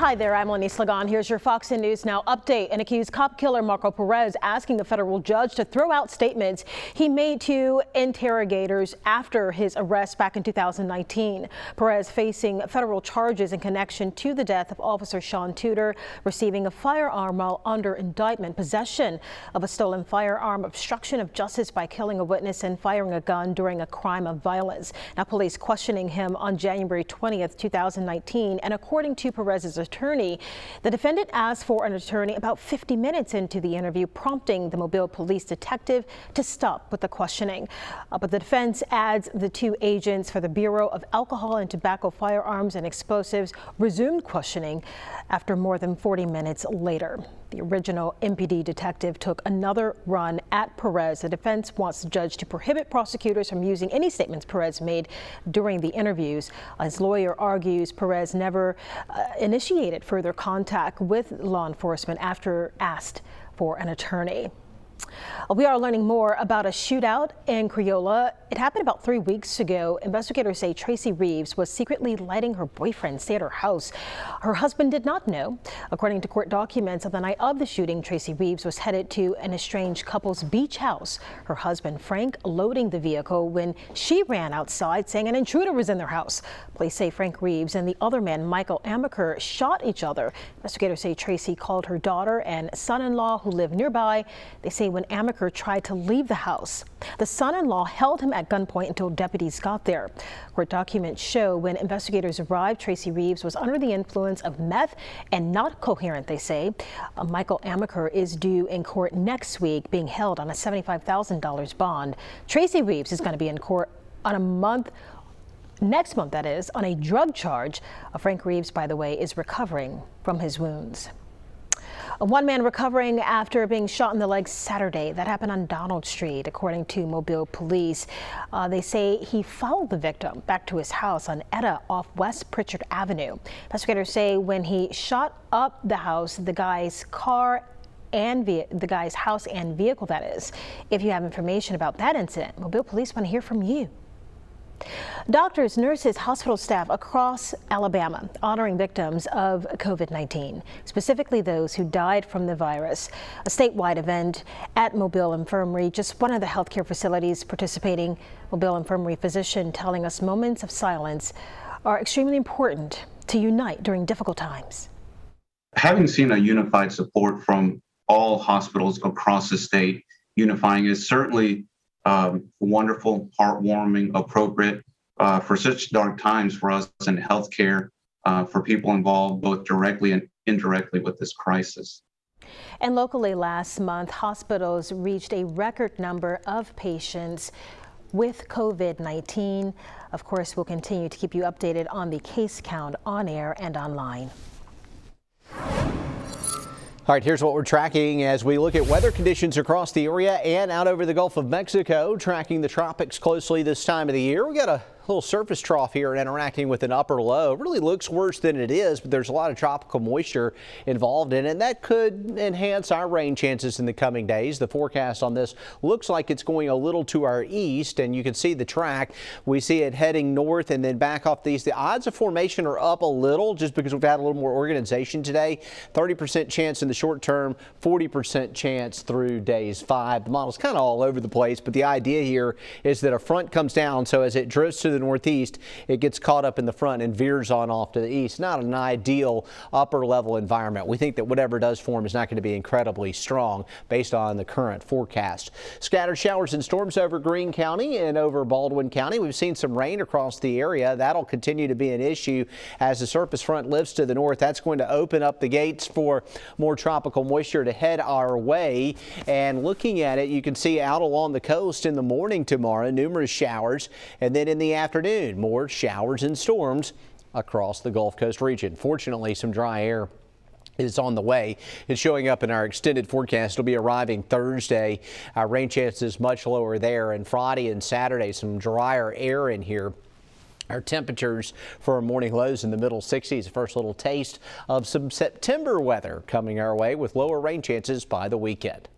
Hi there, I'm Lenny Slagan. Here's your Fox 10 News Now update. An accused cop killer, Marco Perez, asking a federal judge to throw out statements he made to interrogators after his arrest back in 2019. Perez facing federal charges in connection to the death of Officer Sean Tudor, receiving a firearm while under indictment, possession of a stolen firearm, obstruction of justice by killing a witness, and firing a gun during a crime of violence. Now, police questioning him on January 20th, 2019, and according to Perez's attorney, the defendant asked for an attorney about 50 minutes into the interview, prompting the Mobile police detective to stop with the questioning. But the defense adds the two agents for the Bureau of Alcohol and Tobacco, Firearms and Explosives resumed questioning after more than 40 minutes later. The original MPD detective took another run at Perez. The defense wants the judge to prohibit prosecutors from using any statements Perez made during the interviews. His lawyer argues Perez never initiated further contact with law enforcement after asked for an attorney. We are learning more about a shootout in Criolla. It happened about 3 weeks ago. Investigators say Tracy Reeves was secretly letting her boyfriend stay at her house. Her husband did not know. According to court documents, on the night of the shooting, Tracy Reeves was headed to an estranged couple's beach house. Her husband, Frank, loading the vehicle when she ran outside saying an intruder was in their house. Police say Frank Reeves and the other man, Michael Amaker, shot each other. Investigators say Tracy called her daughter and son-in-law who live nearby. They say when Amaker tried to leave the house, the son-in-law held him at gunpoint until deputies got there. Court documents show when investigators arrived, Tracy Reeves was under the influence of meth and not coherent, they say. Michael Amaker is due in court next week, being held on a $75,000 bond. Tracy Reeves is going to be in court on next month, that is, on a drug charge. Frank Reeves, by the way, is recovering from his wounds. One man recovering after being shot in the leg Saturday. That happened on Donald Street, according to Mobile police. They say he followed the victim back to his house on Etta off West Pritchard Avenue. Investigators say when he shot up the house, the guy's house and vehicle, that is. If you have information about that incident, Mobile police want to hear from you. Doctors, nurses, hospital staff across Alabama honoring victims of COVID-19, specifically those who died from the virus. A statewide event at Mobile Infirmary, just one of the healthcare facilities participating. Mobile Infirmary physician telling us moments of silence are extremely important to unite during difficult times. Having seen a unified support from all hospitals across the state, unifying is certainly wonderful, heartwarming, appropriate for such dark times for us in healthcare, for people involved both directly and indirectly with this crisis. And locally last month, hospitals reached a record number of patients with COVID-19. Of course, we'll continue to keep you updated on the case count on air and online. All right, here's what we're tracking as we look at weather conditions across the area and out over the Gulf of Mexico, tracking the tropics closely this time of the year. We got a little surface trough here interacting with an upper low. It really looks worse than it is, but there's a lot of tropical moisture involved in it, and that could enhance our rain chances in the coming days. The forecast on this looks like it's going a little to our east, and you can see the track. We see it heading north and then back off the east. The odds of formation are up a little just because we've had a little more organization today. 30% chance in the short term, 40% chance through days 5. The model's kind of all over the place, but the idea here is that a front comes down, so as it drifts to the northeast, it gets caught up in the front and veers on off to the east. Not an ideal upper level environment. We think that whatever does form is not going to be incredibly strong based on the current forecast. Scattered showers and storms over Greene County and over Baldwin County. We've seen some rain across the area. That'll continue to be an issue as the surface front lifts to the north. That's going to open up the gates for more tropical moisture to head our way. And looking at it, you can see out along the coast in the morning tomorrow, numerous showers, and then in the afternoon, more showers and storms across the Gulf Coast region. Fortunately, some dry air is on the way. It's showing up in our extended forecast. It'll be arriving Thursday. Our rain chances much lower there, and Friday and Saturday, some drier air in here. Our temperatures for our morning lows in the middle 60s. First little taste of some September weather coming our way with lower rain chances by the weekend.